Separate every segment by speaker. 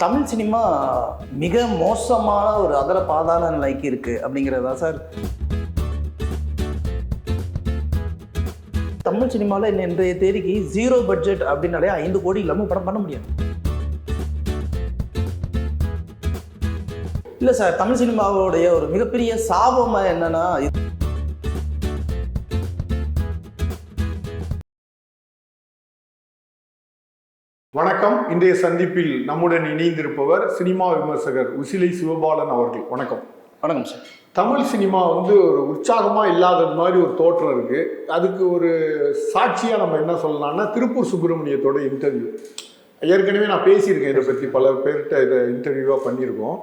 Speaker 1: Tamil cinema மிக மோசமான ஒரு அதர பாதாள நிலைக்கு இருக்கு அப்படிங்கிறதா சார். தமிழ் சினிமாவில் இன்றைய தேதிக்கு 0 பட்ஜெட் அப்படின்னாலே 5 கோடி இல்லாமல் படம் பண்ண முடியாது. இல்லை சார், தமிழ் சினிமாவுடைய ஒரு மிகப்பெரிய சாபம் என்னன்னா,
Speaker 2: வணக்கம். இன்றைய சந்திப்பில் நம்முடன் இணைந்திருப்பவர் சினிமா விமர்சகர் உசிலை சிவபாலன் அவர்கள். வணக்கம்.
Speaker 1: வணக்கம் சார்.
Speaker 2: தமிழ் சினிமா ஒரு உற்சாகமாக இல்லாதது மாதிரி ஒரு தோற்றம் இருக்கு. அதுக்கு ஒரு சாட்சியாக நம்ம என்ன சொல்லலாம்னா, திருப்பூர் சுப்பிரமணியத்தோட இன்டர்வியூ. ஏற்கனவே நான் பேசியிருக்கேன் இதை பற்றி, பல பேர்கிட்ட இதை இன்டர்வியூவாக பண்ணியிருக்கோம்.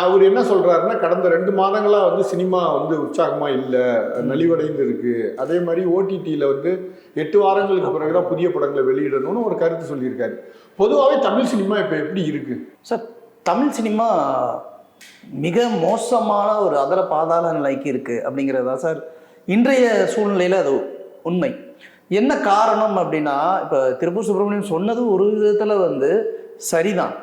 Speaker 2: அவர் என்ன சொல்கிறாருன்னா, கடந்த 2 மாதங்களாக சினிமா உற்சாகமாக இல்லை, நலிவடைந்து இருக்குது. அதே மாதிரி ஓடிடியில் 8 வாரங்களுக்கு பிறகுதான் புதிய படங்களை வெளியிடணும்னு ஒரு கருத்து சொல்லியிருக்காரு. பொதுவாகவே தமிழ் சினிமா இப்போ எப்படி இருக்குது
Speaker 1: சார்? தமிழ் சினிமா மிக மோசமான ஒரு அதர பாதாள நிலைக்கு இருக்குது அப்படிங்கிறதா சார் இன்றைய சூழ்நிலையில் அது உண்மை. என்ன காரணம் அப்படின்னா, இப்போ திருப்பூர் சுப்பிரமணியம் சொன்னது ஒரு விதத்தில் சரிதான்.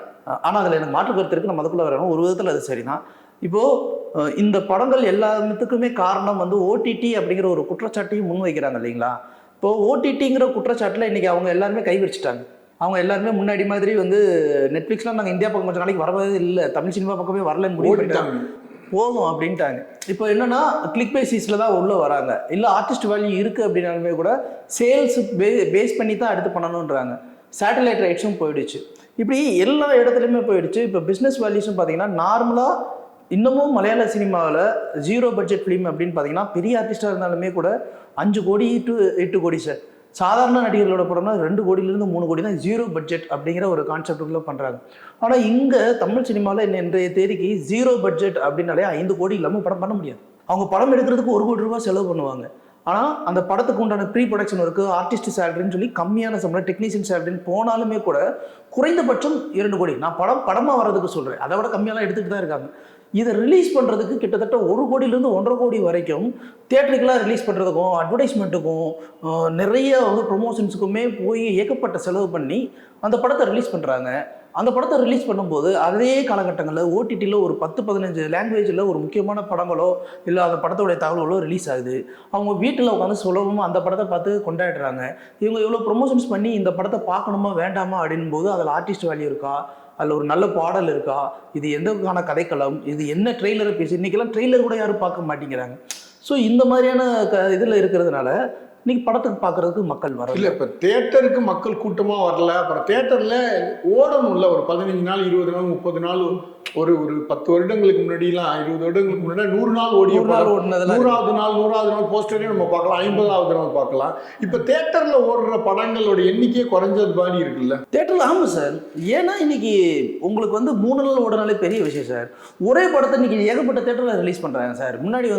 Speaker 1: ஆனால் அதில் எனக்கு மாற்று கருத்து இருக்குது, நம்ம அதுக்குள்ளே வரணும். ஒரு விதத்தில் அது சரிதான். இப்போது இந்த படங்கள் எல்லாத்துக்குமே காரணம் ஓடிடி அப்படிங்கிற ஒரு குற்றச்சாட்டையும் முன் வைக்கிறாங்க இல்லைங்களா? இப்போது ஓடிடிங்கிற குற்றச்சாட்டில் இன்றைக்கி அவங்க எல்லாருமே கை வச்சுட்டாங்க. அவங்க எல்லாருமே முன்னாடி மாதிரி நெட்ஃப்ளிக்ஸ்லாம் நாங்கள் இந்தியா பக்கம் கொஞ்சம் நாளைக்கு வரவே இல்லை, தமிழ் சினிமா பக்கமே வரலன்னு முடிவு பண்ணிட்டாங்க, போதும் அப்படின்ட்டாங்க. இப்போ என்னென்னா, கிளிக் பேசிஸில் தான் உள்ளே வராங்க. இல்லை ஆர்டிஸ்ட் வேல்யூ இருக்குது அப்படின்னாலுமே கூட சேல்ஸ் பேஸ் பண்ணி தான் எடுத்து பண்ணணுன்றாங்க. சேட்டலைட் ரைட்ஸும் போயிடுச்சு. இப்படி எல்லா இடத்துலையுமே போயிடுச்சு. இப்போ பிஸ்னஸ் வேல்யூஸும் பார்த்தீங்கன்னா, நார்மலாக இன்னமும் மலையாள சினிமாவில் 0 பட்ஜெட் ஃபிலிம் அப்படின்னு பார்த்தீங்கன்னா, பெரிய ஆர்டிஸ்டாக இருந்தாலுமே கூட 5 கோடி to 8 கோடி சார். சாதாரண நடிகர்களோட படம்னா 2 கோடியிலேருந்து 3 கோடி தான் 0 பட்ஜெட் அப்படிங்கிற ஒரு கான்செப்டுக்குள்ளே பண்ணுறாங்க. ஆனால் இங்கே தமிழ் சினிமாவில் இன்றைய தேதிக்கு 0 பட்ஜெட் அப்படின்னாலே 5 கோடி இல்லாமல் படம் பண்ண முடியாது. அவங்க படம் எடுக்கிறதுக்கு 1 கோடி ரூபா செலவு பண்ணுவாங்க. ஆனால் அந்த படத்துக்கு உண்டான ப்ரீ ப்ரொடக்ஷன் இருக்குது, ஆர்டிஸ்ட் சேலரின்னு சொல்லி கம்மியான சம்பளம், டெக்னீஷியன் சேலரின்னு போனாலுமே கூட குறைந்தபட்சம் 2 கோடி. நான் படமாக வர்றதுக்கு சொல்கிறேன், அதை விட கம்மியெல்லாம் எடுத்துகிட்டு தான் இருக்காங்க. இதை ரிலீஸ் பண்ணுறதுக்கு கிட்டத்தட்ட 1 கோடியிலேருந்து 1.5 கோடி வரைக்கும் தியேட்டருக்கெலாம் ரிலீஸ் பண்ணுறதுக்கும் அட்வர்டைஸ்மெண்ட்டுக்கும் நிறைய ப்ரொமோஷன்ஸுக்குமே போய் ஏகப்பட்ட செலவு பண்ணி அந்த படத்தை ரிலீஸ் பண்ணுறாங்க. அந்த படத்தை ரிலீஸ் பண்ணும்போது அதே காலகட்டங்களில் ஓடிடியில் ஒரு 10-15 லாங்குவேஜில் ஒரு முக்கியமான படங்களோ இல்லை அந்த படத்தோடைய தகவல்களோ ரிலீஸ் ஆகுது. அவங்க வீட்டில் உட்காந்து சுலபமாக அந்த படத்தை பார்த்து கொண்டாடுறாங்க. இவங்க எவ்வளோ ப்ரொமோஷன்ஸ் பண்ணி இந்த படத்தை பார்க்கணுமா வேண்டாமா அப்படின் போது அதில் ஆர்டிஸ்ட் வேல்யூ இருக்கா, அதில் ஒரு நல்ல பாடல் இருக்கா, இது எந்தக்கான கதைக்களம், இது என்ன ட்ரெய்லரை பேசி, இன்றைக்கெல்லாம் ட்ரெய்லர் கூட யாரும் பார்க்க மாட்டேங்கிறாங்க. ஸோ இந்த மாதிரியான இதில் இருக்கிறதுனால இன்னைக்கு படத்துக்கு பார்க்கறதுக்கு மக்கள் வரல.
Speaker 2: இல்லை, இப்போ தேட்டருக்கு மக்கள் கூட்டமாக வரல. அப்புறம் தேட்டரில் ஓடணும்ல, ஒரு 15 நாள் 20 நாள் 30 நாள், ஒரு 10 வருடங்களுக்கு முன்னாடிலாம் 20 வருடங்களுக்கு முன்னாடி 100 நாள் ஓடிய 100வது நாள் போஸ்டரே நம்ம பார்க்கலாம், 50வது நாள் பார்க்கலாம். இப்போ தேட்டரில் ஓடுற படங்களோட எண்ணிக்கையே குறைஞ்சது மாதிரி இருக்குல்ல
Speaker 1: தேட்டரில். ஆமாம் சார். ஏன்னா இன்னைக்கு உங்களுக்கு 3 நாள் ஓடனாலே பெரிய விஷயம் சார். ஒரே படத்தை இன்னைக்கு ஏகப்பட்ட தேட்டரில் ரிலீஸ் பண்ணுறாங்க சார். முன்னாடி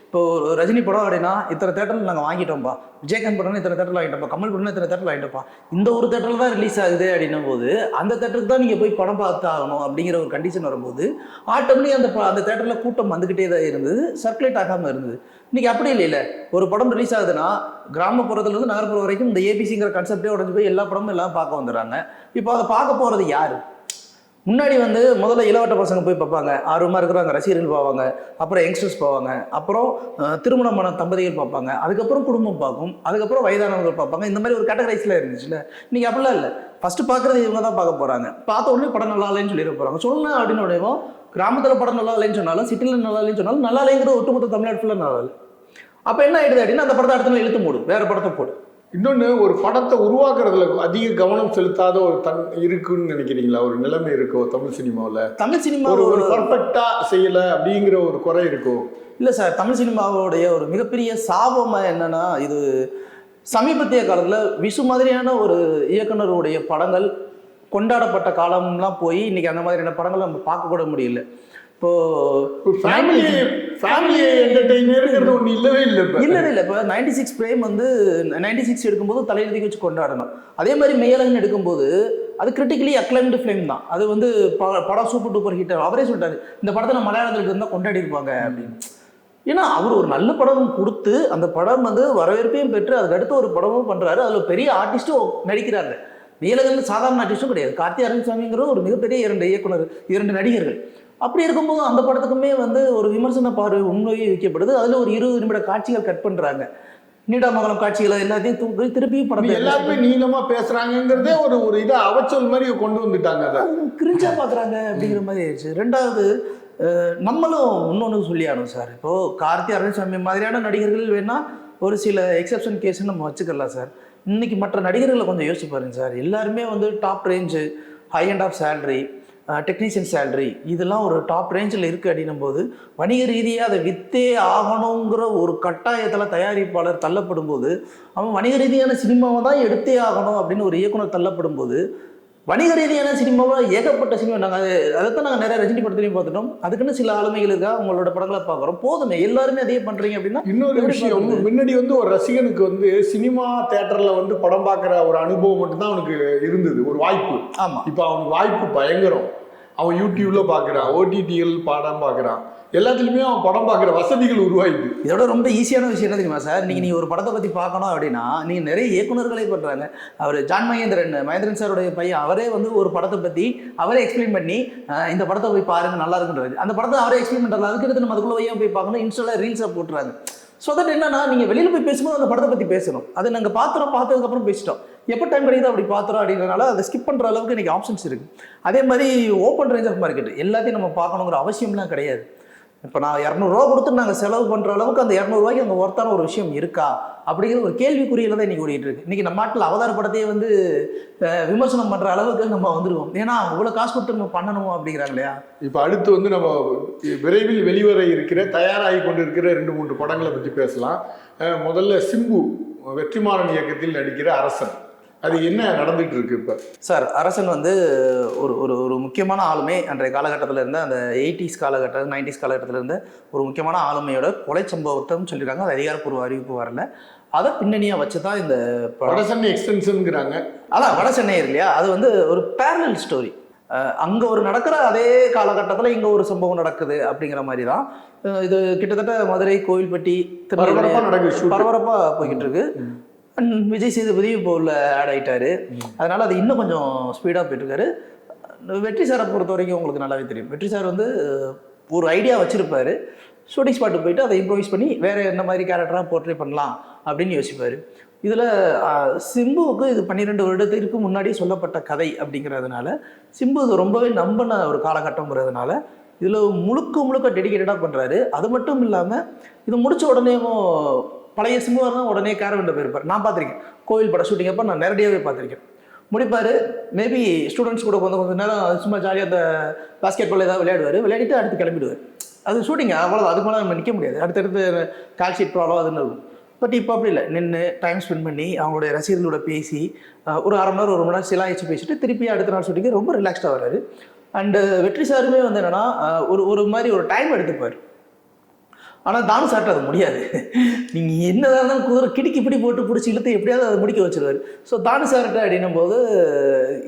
Speaker 1: இப்போ ரஜினி படம் அப்படின்னா இத்தனை தேட்டரில் நாங்கள் வாங்கிட்டோம்ப்பா, விஜயகாந்த் படம்னா இத்தனை தேட்டரில் வாங்கிட்டோம்ப்பா, கமல் படம்னா இத்தனை தேட்டரில் வாங்கிட்டோம்ப்பா, இந்த ஒரு தேட்டரில் தான் ரிலீஸ் ஆகுது அப்படின்னும் போது அந்த தேட்டருக்கு தான் நீங்கள் போய் படம் பார்த்து ஆகணும் அப்படிங்கிற ஒரு கண்டிஷன் வரும்போது ஆட்டோமேட்டிக் அந்த தேட்டரில் கூட்டம் வந்துக்கிட்டே தான் இருந்தது, சர்க்குலேட் ஆகாமல் இருந்தது. இன்றைக்கி அப்படி இல்லை. ஒரு படம் ரிலீஸ் ஆகுதுன்னா கிராமப்புறத்துலேருந்து நகர்ப்புறம் வரைக்கும் இந்த ஏபிசிங்கிற கான்செப்டே உடஞ்சி போய் எல்லா படமும் எல்லாம் பார்க்க வந்துடுறாங்க. இப்போ அதை பார்க்க போகிறது யார்? முன்னாடி முதல்ல இளவட்ட பசங்க போய் பார்ப்பாங்க, ஆர்வமாக இருக்கிறவங்க ரசிகர்கள் பார்ப்பாங்க, அப்புறம் யங்ஸ்டர்ஸ் பார்ப்பாங்க, அப்புறம் திருமணமான தம்பதிகள் பார்ப்பாங்க, அதுக்கப்புறம் குடும்பம் பார்க்கும், அதுக்கப்புறம் வயதானவர்கள் பார்ப்பாங்க. இந்த மாதிரி ஒரு கேட்டகரைஸில் இருந்துச்சுல்ல. இன்றைக்கி அப்படிலாம் இல்லை. ஃபஸ்ட்டு பார்க்குறது இவங்க தான் பார்க்க போகிறாங்க. பார்த்த உடனே படம் நல்லா இல்லைன்னு சொல்லிட போகிறாங்க. சொல்லணும் அப்படின்னு உடனே கிராமத்தில் படம் நல்லா இல்லைன்னு சொன்னாலும், சிட்டியில் நல்லா இல்லைன்னு சொன்னாலும், நல்லா இல்லைங்கிற ஒட்டுமொத்த தமிழ்நாடு ஃபுல்லாக நல்லா இல்லை. அப்போ என்ன ஆகிடுது அப்படின்னா, அந்த படத்தை அடுத்த இழுத்து மூடும், வேறு படத்தை போடு.
Speaker 2: இன்னொன்று, ஒரு படத்தை உருவாக்குறதுல அதிக கவனம் செலுத்தாத ஒரு இருக்குன்னு நினைக்கிறீங்களா? ஒரு நிலைமை இருக்கோ தமிழ் சினிமாவில்?
Speaker 1: தமிழ் சினிமா
Speaker 2: ஒரு பர்ஃபெக்டாக செய்யலை அப்படிங்கிற ஒரு குறை இருக்கோ?
Speaker 1: இல்லை சார், தமிழ் சினிமாவுடைய ஒரு மிகப்பெரிய சாபம் என்னன்னா, இது சமீபத்திய காலத்தில் விசு மாதிரியான ஒரு இயக்குனருடைய படங்கள் கொண்டாடப்பட்ட காலம்லாம் போய் இன்னைக்கு அந்த மாதிரியான படங்களை நம்ம பார்க்க கூட முடியல. இப்போ இப்போ 96 பிரேம் 96 எடுக்கும்போது தலையெழுதி வச்சு கொண்டாடணும். அதே மாதிரி மெய்யழகன் எடுக்கும்போது அது கிரிட்டிக்கலி அக்ளைம்டு ஃபிலிம் தான். அது படம் சூப்பர் டூப்பர் ஹிட். அவரே சொல்லிட்டாரு, இந்த படத்தை நான் மலையாளத்தில் இருந்தால் கொண்டாடி இருப்பாங்க அப்படின்னு. ஏன்னா அவர் ஒரு நல்ல படம் கொடுத்து அந்த படம் வரவேற்பையும் பெற்று அதுக்கடுத்து ஒரு படமும் பண்ணுறாரு. அதில் பெரிய ஆர்டிஸ்ட்டும் நடிக்கிறாங்க. நீலகண்டன் சாதாரண ஆர்டிஸ்டும் கிடையாது. கார்த்தி அரவிந்த்சாமிங்கிற ஒரு மிகப்பெரிய 2 இயக்குனர், 2 நடிகர்கள். அப்படி இருக்கும்போது அந்த படத்துக்குமே வந்து ஒரு விமர்சன பார்வை உண்மையே வைக்கப்படுது. அதில் ஒரு 20 நிமிட காட்சிகள் கட் பண்ணுறாங்க. நீடாமங்கலம் காட்சிகளை எல்லாத்தையும் தூக்கி திருப்பியும் படத்தை
Speaker 2: எல்லாருமே நீளமா பேசுறாங்கிறதே ஒரு இதை அவச்சொல் மாதிரி கொண்டு வந்துட்டாங்க. அதை
Speaker 1: கிரிஞ்சா பார்க்குறாங்க அப்படிங்கிற மாதிரி ஆயிடுச்சு. ரெண்டாவது நம்மளும் இன்னொன்று சொல்லியானோம் சார். இப்போது கார்த்தி அரவிந்த்சாமி மாதிரியான நடிகர்கள் வேணால் ஒரு சில எக்ஸப்ஷன் கேஸ்ன்னு நம்ம வச்சுக்கலாம் சார். இன்றைக்கி மற்ற நடிகர்களை கொஞ்சம் யோசிச்சு பாருங்க சார். எல்லாருமே வந்து top range, high and half salary, technician salary, இதெல்லாம் ஒரு டாப் ரேஞ்சில் இருக்குது அப்படின்னும் போது வணிக ரீதியாக அதை விற்றே ஆகணுங்கிற ஒரு கட்டாயத்தில் தயாரிப்பாளர் தள்ளப்படும் போது, அவன் வணிக ரீதியான சினிமாவை தான் எடுத்தே ஆகணும் அப்படின்னு ஒரு இயக்குனர் தள்ளப்படும் போது, வணிக ரீதியான சினிமாவை ஏகப்பட்ட சினிமா நாங்கள் அதைத்தான் நாங்கள் நிறைய ரஜினி படத்துலையும் பார்த்துட்டோம். அதுக்குன்னு சில ஆளுமைகள் இருக்கா, உங்களோட படங்களை பார்க்குறோம். போதுமே எல்லாருமே அதே பண்ணுறீங்க அப்படின்னா.
Speaker 2: இன்னொரு விஷயம், முன்னாடி வந்து ஒரு ரசிகனுக்கு வந்து சினிமா தேட்டரில் வந்து படம் பார்க்குற ஒரு அனுபவம் மட்டும்தான் அவனுக்கு இருந்தது, ஒரு வாய்ப்பு.
Speaker 1: ஆமாம்.
Speaker 2: இப்போ அவனுக்கு வாய்ப்பு பயங்கரம். அவன் யூடியூப்ல பார்க்குறான், ஓடிடிஎல் படம் பார்க்குறான், எல்லாத்துலேயுமே அவன் படம் பார்க்குற வசதிகள் உருவாயிடுது.
Speaker 1: இதோட ரொம்ப ஈஸியான விஷயம் என்ன தெரியுமா சார்? நீங்கள் ஒரு படத்தை பற்றி பார்க்கணும் அப்படின்னா நீங்கள் நிறைய இயக்குநர்களே பண்ணுறாங்க. அவர் ஜான் மகேந்திரன் சாருடைய பையன், அவரே வந்து ஒரு படத்தை பற்றி அவரே எக்ஸ்பிளைன் பண்ணி இந்த படத்தை போய் பாருங்க நல்லா இருக்குன்றது. அந்த படத்தை அவரே எக்ஸ்பிளைன் பண்ணுறாங்க. அதுக்கு எடுத்து நம்ம அதுக்குள்ளே வையா போய் பார்க்கணும், இன்ஸ்டாவில் ரீல்ஸை போட்டுறாங்க. ஸோ தட் என்னன்னா, நீங்கள் வெளியில் போய் பேசும்போது அந்த படத்தை பற்றி பேசணும். அதை நாங்கள் பார்த்ததுக்கப்புறம் பேசிட்டோம். எப்போ டைம் கிடைக்குது அப்படி பார்த்துறோம் அப்படின்றனால அதை ஸ்கிப் பண்ணுற அளவுக்கு இன்றைக்கி ஆப்ஷன்ஸ் இருக்குது. அதே மாதிரி ஓப்பன் ரேஞ்ச் ஆஃப் மார்க்கெட் எல்லாத்தையும் நம்ம பார்க்கணுங்கிற அவசியம்லாம் கிடையாது. இப்போ நான் 200 கொடுத்து நாங்கள் செலவு பண்ணுற அளவுக்கு அந்த 200 அங்கே ஒர்த்தான ஒரு விஷயம் இருக்கா அப்படிங்கிற ஒரு கேள்விக்குறியில் தான் இன்றைக்கி ஓடிட்டு இருக்கு. இன்றைக்கி நம்ம நாட்டில் அவதார படத்தையே வந்து விமர்சனம் பண்ணுற அளவுக்கு நம்ம வந்துருவோம். ஏன்னா இவ்வளோ காசு கொடுத்து நம்ம பண்ணணும் அப்படிங்கிறாங்க இல்லையா.
Speaker 2: இப்போ அடுத்து வந்து நம்ம விரைவில் வெளிவர இருக்கிற தயாராகி கொண்டு இருக்கிற 2-3 படங்களை பற்றி பேசலாம். முதல்ல சிம்பு வெற்றிமாறன் இயக்கத்தில் நடிக்கிற அரசன், அது என்ன நடந்துகிட்டு இருக்கு இப்போ
Speaker 1: சார்? அரசன் வந்து ஒரு ஒரு ஒரு முக்கியமான ஆளுமை. அன்றைய காலகட்டத்தில் இருந்த அந்த 80s காலகட்டம் 90s காலகட்டத்தில் இருந்த ஒரு முக்கியமான ஆளுமையோட கொலை சம்பவத்தைன்னு சொல்லியிருக்காங்க. அது அதிகாரப்பூர்வ அறிவிப்பு வரல. அதை பின்னணியாக வச்சு தான் இந்த
Speaker 2: வடசென்னை எக்ஸ்டென்ஷனுங்கிறாங்க.
Speaker 1: அதான் வடசென்னை இல்லையா, அது வந்து ஒரு பேரலல் ஸ்டோரி. அங்கே ஒரு நடக்கிற அதே காலகட்டத்தில் இங்கே ஒரு சம்பவம் நடக்குது அப்படிங்கிற மாதிரி தான் இது. கிட்டத்தட்ட மதுரை, கோவில்பட்டி, பரபரப்பாக போய்கிட்டு இருக்கு. விஜய் சேதுபதி இப்போ உள்ள ஆட் ஆகிட்டாரு. அதனால் அது இன்னும் கொஞ்சம் ஸ்பீடாக போயிட்டுருக்காரு. வெற்றி சாரை பொறுத்த வரைக்கும் உங்களுக்கு நல்லாவே தெரியும். வெற்றி சார் வந்து ஒரு ஐடியா வச்சுருப்பார். ஷூட்டிங் ஸ்பாட்டுக்கு போயிட்டு அதை இம்ப்ரோவைஸ் பண்ணி வேறு என்ன மாதிரி கேரக்டராக போர்ட்ரே பண்ணலாம் அப்படின்னு யோசிப்பார். இதில் சிம்புவுக்கு இது 12 வருடத்திற்கு முன்னாடி சொல்லப்பட்ட கதை அப்படிங்கிறதுனால சிம்பு இது ரொம்பவே நம்பின ஒரு காலகட்டங்கிறதுனால இதில் முழுக்க டெடிக்கேட்டடாக பண்ணுறாரு. அது மட்டும் இல்லாமல் இது முடித்த உடனேயும் பழைய சிம்புவாக தான் உடனே கேரவெண்ட போயிருப்பார். நான் பார்த்துருக்கேன் கோவில் படம் ஷூட்டிங் அப்போ நான் நேரடியாகவே பார்த்துருக்கேன். முடிப்பார், மேபி ஸ்டூடெண்ட்ஸ் கூட கொஞ்சம் நேரம் சும்மா ஜாலியாக அந்த பாஸ்கெட் பால் ஏதாவது விளையாடிட்டு அடுத்து கிளம்பிடுவார். அது ஷூட்டிங் அவ்வளோ, அதுக்கு மேலே நம்ம நிற்க முடியாது. அடுத்தடுத்து கால் ஷீட் ப்ராப்ளம் அதுன்னு இருக்கும். பட் இப்போ அப்படி இல்லை, நின்று டைம் ஸ்பெண்ட் பண்ணி அவங்களுடைய ரசிகர்களோட பேசி ஒரு 1/2 மணி நேரம் 1 மணி நேரம் சிலாயிச்சு பேசிட்டு திருப்பி அடுத்த நாள் ஷூட்டிங்கு ரொம்ப ரிலாக்ஸ்டாக வர்றாரு. அண்டு வெற்றி சாருமே வந்து என்னென்னா ஒரு மாதிரி ஒரு டைம் எடுத்துப்பார். ஆனால் தானு சார்ட்டு அது முடியாது. நீங்கள் என்னதான் இருந்தாலும் குதிரை கிடுக்கி பிடி போட்டு பிடிச்சி இழுத்து எப்படியாவது அதை முடிக்க வச்சுருவார். ஸோ தானு சார்ட்ட அப்படின்னும் போது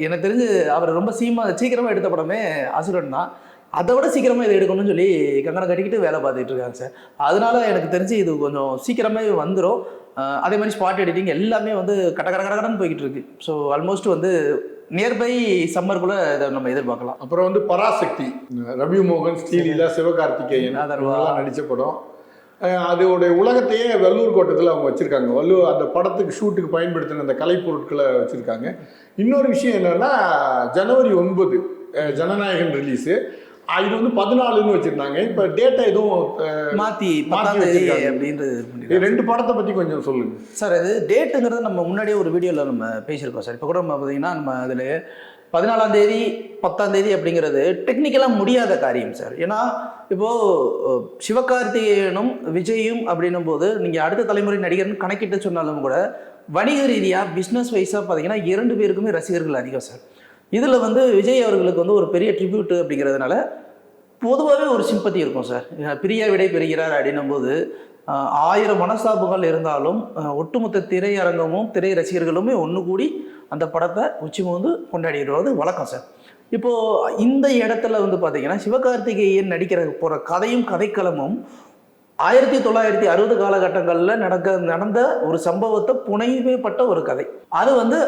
Speaker 1: எனக்கு தெரிஞ்சு அவர் ரொம்ப சீக்கிரமாக எடுத்த படமே அசுரன் தான். அதை விட சீக்கிரமாக இதை எடுக்கணும்னு சொல்லி கங்கணம் கட்டிக்கிட்டு வேலை பார்த்துட்டு இருக்காங்க சார். அதனால எனக்கு தெரிஞ்சு இது கொஞ்சம் சீக்கிரமே வந்துடும். அதே மாதிரி ஸ்பாட் எடிட்டிங் எல்லாமே வந்து கடன்னு போய்கிட்டு இருக்கு. ஸோ ஆல்மோஸ்ட் வந்து நியர்பை சம்மருக்குள்ள இதை நம்ம எதிர்பார்க்கலாம்.
Speaker 2: அப்புறம் வந்து பராசக்தி, ரவி மோகன், ஸ்ரீலீலா, சிவகார்த்திகேயன் அதெல்லாம் நடித்த படம். அதோடைய உலகத்தையே வெள்ளூர் கோட்டத்தில் அவங்க வச்சுருக்காங்க. அந்த படத்துக்கு ஷூட்டுக்கு பயன்படுத்தின அந்த கலைப்பொருட்களை வச்சுருக்காங்க. இன்னொரு விஷயம் என்னென்னா, ஜனவரி 9 ஜனநாயகன் ரிலீஸு. இது வந்து 14ன்னு வச்சுருந்தாங்க. இப்போ டேட்டா எதுவும்
Speaker 1: மாற்றி அப்படின்றது.
Speaker 2: 2 படத்தை பற்றி கொஞ்சம் சொல்லுங்கள்
Speaker 1: சார். இது டேட்டுங்கிறது நம்ம முன்னாடியே ஒரு வீடியோவில் நம்ம பேசியிருக்கோம் சார். இப்போ கூட நம்ம பார்த்தீங்கன்னா நம்ம அதில் 14ஆம் தேதி 10ஆம் தேதி அப்படிங்கிறது டெக்னிக்கலாக முடியாத காரியம் சார். ஏன்னா இப்போது சிவகார்த்திகேயனும் விஜயும் அப்படின்னும் போது நீங்கள் அடுத்த தலைமுறை நடிகர்னு கணக்கிட்டு சொன்னாலும் கூட வணிக ரீதியாக பிஸ்னஸ் வைஸாக பார்த்தீங்கன்னா 2 பேருக்குமே ரசிகர்கள் அதிகம் சார். இதில் வந்து விஜய் அவர்களுக்கு வந்து ஒரு பெரிய ட்ரிபியூட்டு அப்படிங்கிறதுனால பொதுவாகவே ஒரு சிம்பத்தி இருக்கும் சார். பிரியா விடை பெறுகிறார் அப்படின்னும் போது 1000 மனஸ்தாபங்கள் இருந்தாலும் ஒட்டுமொத்த திரையரங்கமும் திரை ரசிகர்களுமே ஒன்று கூடி அந்த படத்தை உச்சிமோந்து கொண்டாடிடுவது வழக்கம் சார். இப்போது இந்த இடத்துல வந்து பார்த்தீங்கன்னா சிவகார்த்திகேயன் நடிக்கிற போகிற கதையும் கதைக்களமும் 1960 காலகட்டங்களில் நடந்த ஒரு சம்பவத்தை புனையப்பட்ட ஒரு கதை. அது வந்து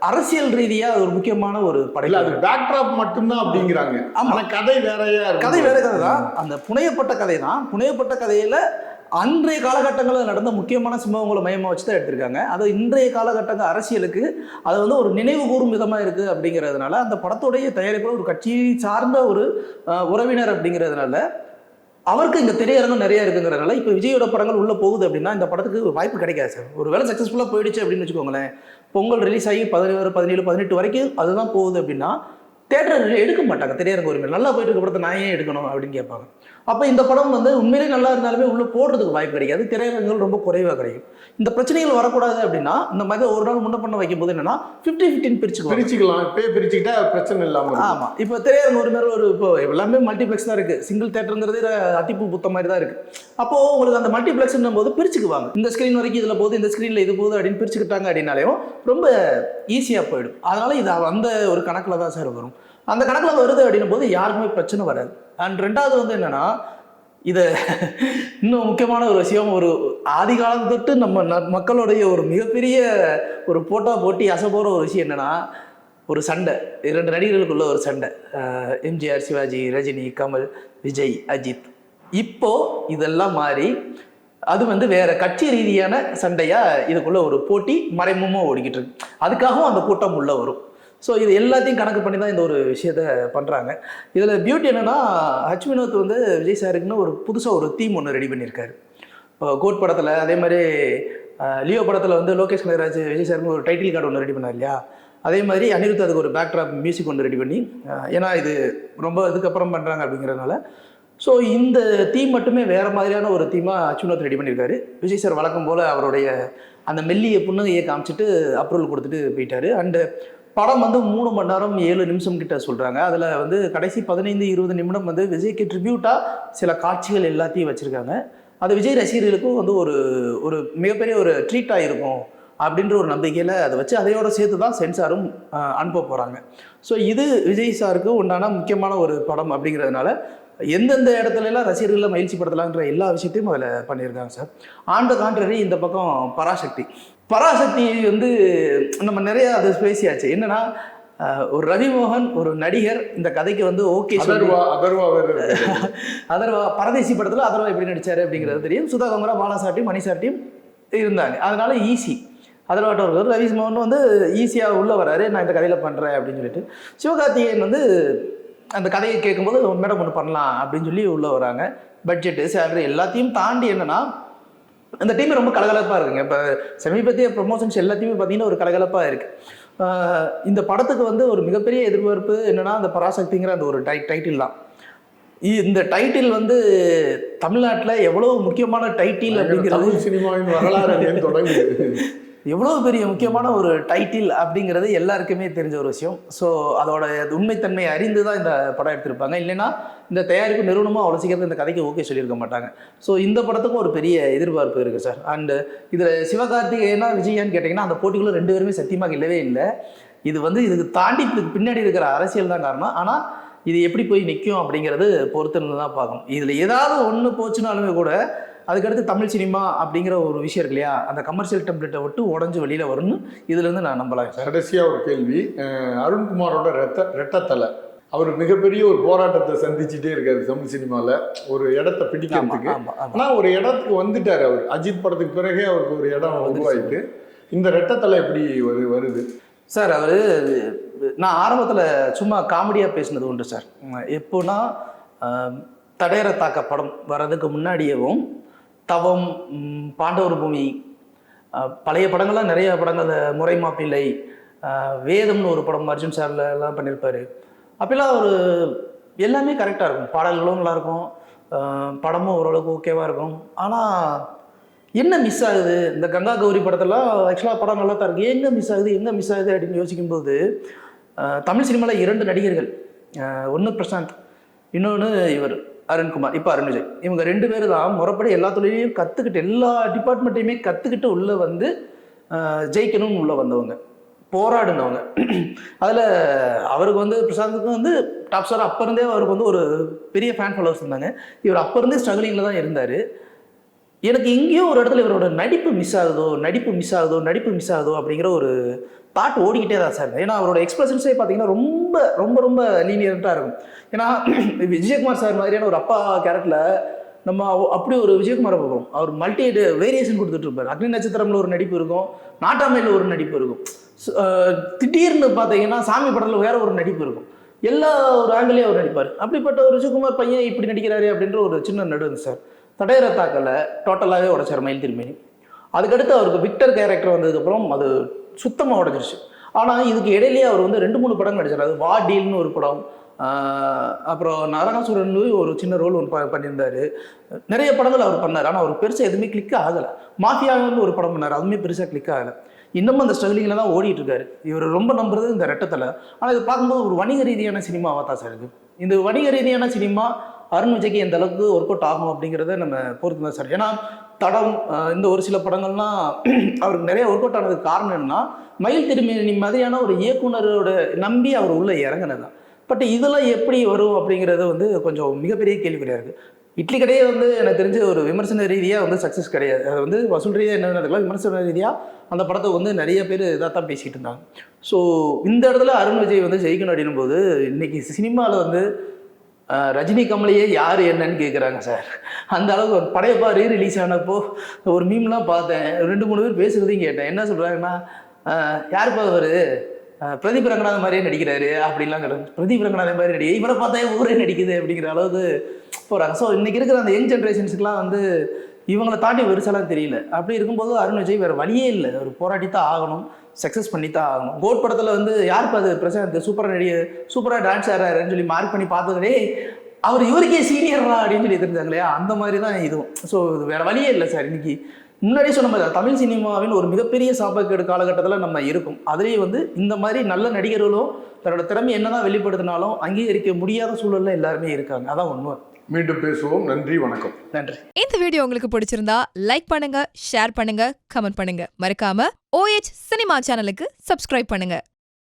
Speaker 1: அரசியல் ரீதியா ஒரு முக்கியமான ஒரு
Speaker 2: இல்ல, அது பேக்ட்ராப் மட்டும்தான் அப்படிங்கிறாங்க. ஆமா, கதை வேறையா இருக்கு.
Speaker 1: கதை வேற கதை தான். அந்த புனையப்பட்ட கதை தான். புனையப்பட்ட கதையில அன்றைய காலகட்டங்களில் நடந்த முக்கியமான சம்பவங்களை மையமாக வச்சு தான் எடுத்திருக்காங்க. அது இன்றைய காலகட்டங்க அரசியலுக்கு அது வந்து ஒரு நினைவு கூறும் விதமாக இருக்குது அப்படிங்கிறதுனால அந்த படத்துடைய தயாரிப்பில் ஒரு கட்சியை சார்ந்த ஒரு உறவினர் அப்படிங்கிறதுனால அவருக்கு இங்கே திரையரங்கம் நிறைய இருக்குங்கிறதுனால இப்போ விஜயோட படங்கள் உள்ளே போகுது அப்படின்னா இந்த படத்துக்கு வாய்ப்பு கிடைக்காது சார். ஒரு வேளை சக்ஸஸ்ஃபுல்லாக போயிடுச்சு அப்படின்னு வச்சுக்கோங்களேன், பொங்கல் ரிலீஸ் ஆகி 16, 17, 18 வரைக்கும் அதுதான் போகுது அப்படின்னா தேட்டர் எடுக்க மாட்டாங்க. திரையரங்க உரிமை நல்லா போயிட்டு இருக்க படத்தை நான் ஏன் எடுக்கணும் அப்படின்னு கேட்பாங்க. அப்போ இந்த படம் வந்து உண்மையிலே நல்லா இருந்தாலுமே உள்ளே போடுறதுக்கு வாய்ப்பு கிடைக்காது, திரையரங்குகள் ரொம்ப குறைவாக கிடைக்கும். இந்த பிரச்சனைகள் வரக்கூடாது அப்படின்னா இந்த மாதிரி ஒரு நாள் முன்ன பண்ண வைக்கும் போது என்னன்னா 50-50
Speaker 2: பிரிச்சுக்கலாம். இப்போ பிரிச்சுக்கிட்டா பிரச்சனை இல்லாமல்.
Speaker 1: ஆமாம், இப்போ திரையரங்கு உரிமை ஒரு இப்போ எல்லாமே மல்டிப்ளெக்ஸ் தான் இருக்குது. சிங்கிள் தேட்டருங்கிறது அத்திப்பூ புத்த மாதிரி தான் இருக்குது. அப்போது உங்களுக்கு அந்த மல்டிப்ளெக்ஸ்ன்னும் போது பிரிச்சுக்குவாங்க. இந்த ஸ்க்ரீன் வரைக்கும் இதில் போகுது, இந்த ஸ்க்ரீனில் இது போகுது அப்படின்னு பிரிச்சுக்கிட்டாங்க அப்படின்னாலேயும் ரொம்ப ஈஸியாக போயிடும். அதனால் இது அந்த ஒரு கணக்கில் தான் சார் வரும். அந்த கணக்கில் வருது அப்படின்னும் போது யாருக்குமே பிரச்சனை வராது. அண்ட் ரெண்டாவது வந்து என்னன்னா, இதை இன்னும் முக்கியமான ஒரு விஷயம், ஒரு ஆதி காலம் தொட்டு நம்ம மக்களுடைய ஒரு மிகப்பெரிய ஒரு போட்டி அசைபோகிற ஒரு விஷயம் என்னன்னா, ஒரு சண்டை, 2 நடிகர்களுக்குள்ள ஒரு சண்டை. எம்ஜிஆர், சிவாஜி, ரஜினி, கமல், விஜய், அஜித். இப்போ இதெல்லாம் மாறி அது வந்து வேற கட்சி ரீதியான சண்டையா இதுக்குள்ள ஒரு போட்டி மறைமுகமாக ஓடிக்கிட்டு இருக்கு. அதுக்காகவும் அந்த கூட்டம் உள்ள வரும். ஸோ இது எல்லாத்தையும் கணக்கு பண்ணி தான் இந்த ஒரு விஷயத்த பண்ணுறாங்க. இதில் பியூட்டி என்னென்னா, ஹச் வினோத் வந்து விஜய் சாருக்குன்னு ஒரு புதுசாக ஒரு தீம் ஒன்று ரெடி பண்ணியிருக்காரு. இப்போ கோட் படத்தில், அதே மாதிரி லியோ படத்தில் வந்து லோகேஷ் கனகராஜ் விஜய் சாருக்குன்னு ஒரு டைட்டில் கார்டு ஒன்று ரெடி பண்ணார் இல்லையா, அதே மாதிரி அனிருத் அதுக்கு ஒரு பேக்ட்ராப் மியூசிக் ஒன்று ரெடி பண்ணி, ஏன்னா இது ரொம்ப இதுக்கப்புறம் பண்ணுறாங்க அப்படிங்கிறதுனால ஸோ இந்த தீம் மட்டுமே வேறு மாதிரியான ஒரு தீமாக ஹச் வினோத் ரெடி பண்ணியிருக்காரு. விஜய் சார் வழக்கம் போல் அவருடைய அந்த மெல்லிய புன்னகையை காமிச்சிட்டு அப்ரூவல் கொடுத்துட்டு போயிட்டார். அண்டு படம் வந்து 3 மணி நேரம் 7 நிமிஷம் கிட்ட சொல்கிறாங்க. அதில் வந்து கடைசி 15-20 நிமிடம் வந்து விஜய்க்கு ட்ரிபியூட்டாக சில காட்சிகள் எல்லாத்தையும் வச்சுருக்காங்க. அது விஜய் ரசிகர்களுக்கும் வந்து ஒரு மிகப்பெரிய ஒரு ட்ரீட்டாக இருக்கும் அப்படின்ற ஒரு நம்பிக்கையில் அதை வச்சு அதையோட சேர்த்து தான் சென்சாரும் அனுப்ப போகிறாங்க. ஸோ இது விஜய் சாருக்கு உண்டான முக்கியமான ஒரு படம் அப்படிங்கிறதுனால எந்தெந்த இடத்துலலாம் ரசிகர்களை மகிழ்ச்சி படுத்தலான்ற எல்லா விஷயத்தையும் அதில் பண்ணியிருக்காங்க சார். ஆன் த கான்ட்ரரி இந்த பக்கம் பராசக்தி வந்து நம்ம நிறைய அது பேசியாச்சு. என்னன்னா, ஒரு ரவிமோகன் ஒரு நடிகர் இந்த கதைக்கு வந்து ஓகே அதர்வா பரதேசி படத்தில் அதர்வா எப்படி நடிச்சாரு அப்படிங்கிறது தெரியும். சுதா கங்கரா, பாலாசாட்டியும், மணிசாட்டியும் இருந்தாங்க. அதனால ஈஸி. அதர்வாட்ட ஒரு ரவிமோகன் வந்து ஈஸியாக உள்ளே வராரு, நான் இந்த கதையில் பண்ணுறேன் அப்படின்னு சொல்லிட்டு. சிவகார்த்திகேயன் வந்து அந்த கதையை கேட்கும்போது மேடம் ஒன்று பண்ணலாம் அப்படின்னு சொல்லி உள்ளே வராங்க. பட்ஜெட்டு, சேலரி எல்லாத்தையும் தாண்டி என்னென்னா அந்த டீம் ரொம்ப கலகலப்பாக இருக்குங்க. இப்போ சமீபத்திய ப்ரொமோஷன்ஸ் எல்லாத்தையுமே பார்த்தீங்கன்னா ஒரு கலகலப்பாக இருக்குது. இந்த படத்துக்கு வந்து ஒரு மிகப்பெரிய எதிர்பார்ப்பு என்னென்னா, அந்த பராசக்திங்கிற அந்த ஒரு டைட்டில் தான். இந்த டைட்டில் வந்து தமிழ்நாட்டில் எவ்வளோ முக்கியமான டைட்டில் அப்படிங்கிறது
Speaker 2: சினிமாவின் வரலாறு தொடங்குது.
Speaker 1: எவ்வளோ பெரிய முக்கியமான ஒரு டைட்டில் அப்படிங்கிறது எல்லாருக்குமே தெரிஞ்ச ஒரு விஷயம். ஸோ அதோட உண்மைத்தன்மை அறிந்து தான் இந்த படம் எடுத்திருப்பாங்க. இல்லைன்னா இந்த தயாரிப்பு நிறுவனமும் அவ்வளோ சீக்கிரத்தில் இந்த கதைக்கு ஓகே சொல்லியிருக்க மாட்டாங்க. ஸோ இந்த படத்துக்கும் ஒரு பெரிய எதிர்பார்ப்பு இருக்குது சார். அண்டு இதில் சிவகார்த்திகேயனா விஜயான்னு கேட்டிங்கன்னா அந்த போட்டிக்குள்ளே 2 பேருமே சத்தியமாக இல்லவே இல்லை. இது வந்து இதுக்கு தாண்டி பின்னாடி இருக்கிற அரசியல் தான் காரணம். ஆனால் இது எப்படி போய் நிற்கும் அப்படிங்கிறது பொறுத்துன்னு தான் பார்க்கணும். இதில் ஏதாவது ஒன்று போச்சுனாலுமே கூட அதுக்கடுத்து தமிழ் சினிமா அப்படிங்கிற ஒரு விஷயம் இருக்கு இல்லையா, அந்த கமர்ஷியல் டெம்ப்ளேட்டை விட்டு உடஞ்சி வெளியில் வரும்னு இதுலேருந்து நான் நம்பலாம் சார்.
Speaker 2: கடைசியாக ஒரு கேள்வி, அருண்குமாரோட ரெட்டத்தலை அவர் மிகப்பெரிய ஒரு போராட்டத்தை சந்திச்சுட்டே இருக்காரு தமிழ் சினிமாவில் ஒரு இடத்த பிடிக்கிறதுக்கு. ஆனால் ஒரு இடத்துக்கு வந்துட்டார் அவர். அஜித் படத்துக்கு பிறகே அவருக்கு ஒரு இடம் உருவாயிட்டு. இந்த ரெட்டத்தலை எப்படி வருது
Speaker 1: சார்? அவர் நான் ஆரம்பத்தில் சும்மா காமெடியாக பேசினது உண்டு சார். எப்போனா தடையற தாக்க படம் வர்றதுக்கு முன்னாடியேவும் தவம், பாண்டவர் பூமி, பழைய படங்கள்லாம் நிறைய படங்கள், முறை மாப்பிள்ளை, வேதம்னு ஒரு படம் அர்ஜுன் சார்ல எல்லாம் பண்ணியிருப்பாரு. அப்பெல்லாம் ஒரு எல்லாமே கரெக்டாக இருக்கும், பாடல்களும் நல்லாயிருக்கும், படமும் ஓரளவுக்கு ஓகேவாக இருக்கும். ஆனால் என்ன மிஸ் ஆகுது? இந்த கங்கா கௌரி படத்தெல்லாம் ஆக்சுவலாக படம் நல்லா தான் இருக்குது, எங்கே மிஸ் ஆகுது அப்படின்னு யோசிக்கும்போது தமிழ் சினிமாவில் 2 நடிகர்கள், ஒன்று பிரசாந்த், இன்னொன்று இவர் அருண்குமார், இப்போ அருண் விஜய், இவங்க 2 பேர் தான் முறைப்படி எல்லா தொழிலையும் கற்றுக்கிட்டு எல்லா டிபார்ட்மெண்ட்டையுமே கற்றுக்கிட்டு உள்ளே வந்து ஜெயிக்கணும்னு உள்ளே வந்தவங்க, போராடினவங்க. அதில் அவருக்கு வந்து பிரசாந்துக்கு வந்து டாப் ஸ்டார் அப்போ இருந்தே அவருக்கு வந்து ஒரு பெரிய ஃபேன் ஃபாலோவர்ஸ் இருந்தாங்க. இவர் அப்போ இருந்தே ஸ்ட்ரகிளிங்கில் தான் இருந்தார். எனக்கு எங்கேயோ ஒரு இடத்துல இவரோட நடிப்பு மிஸ் ஆகுதோ அப்படிங்கிற ஒரு தாட் ஓடிக்கிட்டே தான் சார். ஏன்னா அவரோட எக்ஸ்பிரஷன்ஸே பார்த்தீங்கன்னா ரொம்ப ரொம்ப ரொம்ப லீனியண்ட்டாக இருக்கும். ஏன்னா விஜயகுமார் சார் மாதிரியான ஒரு அப்பா கேரக்டரில் நம்ம அப்படி ஒரு விஜயகுமாரை பார்ப்போம். அவர் மல்டி வேரியேஷன் கொடுத்துட்டு இருப்பார். அக்னி நட்சத்திரம்ல ஒரு நடிப்பு இருக்கும், நாட்டாமையில் ஒரு நடிப்பு இருக்கும், திடீர்னு பார்த்தீங்கன்னா சாமி படத்தில் வேற ஒரு நடிப்பு இருக்கும், எல்லா ஒரு ஆங்கிலையும் அவர் நடிப்பார். அப்படிப்பட்ட ஒரு விஜயகுமார் பையன் இப்படி நடிக்கிறாரு அப்படின்ற ஒரு சின்ன நடுவு சார். தடையற தாக்கலை டோட்டலாகவே உடைச்சார் மயில் திருமேனி. அதுக்கடுத்து அவருக்கு விக்டர் கேரக்டர் வந்ததுக்கப்புறம் அது சுத்தமாக உடஞ்சிருச்சு. ஆனால் இதுக்கு இடையிலேயே அவர் வந்து 2-3 படம் நடிச்சார். அது வா டீல்னு ஒரு படம், அப்புறம் நரகாசுரன் ஒரு சின்ன ரோல் ஒன்று பண்ணியிருந்தாரு. நிறைய படங்கள் அவர் பண்ணார். ஆனால் அவர் பெருசாக எதுவுமே கிளிக் ஆகலை. மாஃபியான்னு ஒரு படம் பண்ணார், அதுவுமே பெருசாக கிளிக் ஆகலை. இன்னமும் அந்த ஸ்ட்ரகிளிங்கில் தான் ஓடிட்டு இருக்காரு. இவர் ரொம்ப நம்புறது இந்த ரெட்டத்தில். ஆனால் இதை பார்க்கும்போது ஒரு வணிக ரீதியான சினிமாவாக தான் சார் இருக்குது. இந்த வணிக ரீதியான சினிமா அருண் விஜய்க்கு எந்த அளவுக்கு ஒர்க் அவுட் ஆகும் அப்படிங்கிறத நம்ம பொறுத்து தான் சார். ஏன்னா தடம் இந்த ஒரு சில படங்கள்லாம் அவருக்கு நிறைய ஒர்க் அவுட் ஆனதுக்கு காரணம் என்னன்னா, மயில் திருமேனி மாதிரியான ஒரு இயக்குனரோட நம்பி அவர் உள்ள இறங்கினது தான். பட் இதெல்லாம் எப்படி வரும் அப்படிங்கிறது வந்து கொஞ்சம் மிகப்பெரிய கேள்விக்குறியாக இருக்குது. இட்லி கடையே வந்து எனக்கு தெரிஞ்ச ஒரு விமர்சன ரீதியாக வந்து சக்ஸஸ் கிடையாது. அது வந்து வசூல் ரீதியாக என்னதுக்கெல்லாம் விமர்சன ரீதியாக அந்த படத்தை வந்து நிறைய பேர் இதாக தான் பேசிகிட்டு இருந்தாங்க. ஸோ இந்த இடத்துல அருண் விஜய் வந்து ஜெயிக்கணும் அப்படின்னும் போது இன்னைக்கு சினிமாவில் வந்து ரஜினி கமலையே யார் என்னன்னு கேட்குறாங்க சார். அந்த அளவுக்கு ஒரு படையப்பா ரிலீஸ் ஆனப்போ ஒரு மீம்லாம் பார்த்தேன், 2-3 பேர் பேசுகிறதையும் கேட்டேன். என்ன சொல்கிறாங்கன்னா, யாருப்பா அவர் பிரதீப் ரங்கநாதன் மாதிரியே நடிக்கிறாரு அப்படின்லாம் சொல்கிறாங்க. பிரதீப் ரங்கநாதன் மாதிரி நடிகை இவரை பார்த்தா ஊரே நடிக்குது அப்படிங்கிற அளவுக்கு போகிறாங்க. ஸோ இன்றைக்கி இருக்கிற அந்த யங் ஜென்ரேஷன்ஸுக்குலாம் வந்து இவங்களை தாண்டி வெறுசலாம் தெரியல. அப்படி இருக்கும்போது அருண் விஜய் வேறு வழியே இல்லை, அவர் போராடி தான் ஆகணும், சக்ஸஸ் பண்ணி தான் ஆகணும். கோட் படத்தில் வந்து யாருப்பா அது பிரசாந்த் சூப்பராக டான்ஸ் ஆடுறாருன்னு சொல்லி மார்க் பண்ணி பார்த்ததுலே அவர் இவருக்கே சீனியர்ரா அப்படின்னு சொல்லி தெரிஞ்சாங்க இல்லையா, அந்த மாதிரி தான் இதுவும். ஸோ இது வேறு வழியே இல்லை சார். இன்னைக்கு முன்னாடியே சொன்ன மாதிரி தமிழ் சினிமாவின் ஒரு மிகப்பெரிய சாப்பாடு காலகட்டத்தில் நம்ம இருக்கும். அதுலேயும் வந்து இந்த மாதிரி நல்ல நடிகர்களும் தன்னோட திறமை என்னதான் வெளிப்படுத்தினாலும் அங்கீகரிக்க முடியாத சூழலில் எல்லாருமே இருக்காங்க. அதான் உண்மை.
Speaker 2: மீண்டும் பேசுவோம். நன்றி, வணக்கம்.
Speaker 1: நன்றி.
Speaker 3: இந்த வீடியோ உங்களுக்கு பிடிச்சிருந்தா லைக் பண்ணுங்க, ஷேர் பண்ணுங்க, கமெண்ட் பண்ணுங்க. மறக்காம OH சினிமா சேனலுக்கு சப்ஸ்கிரைப் பண்ணுங்க.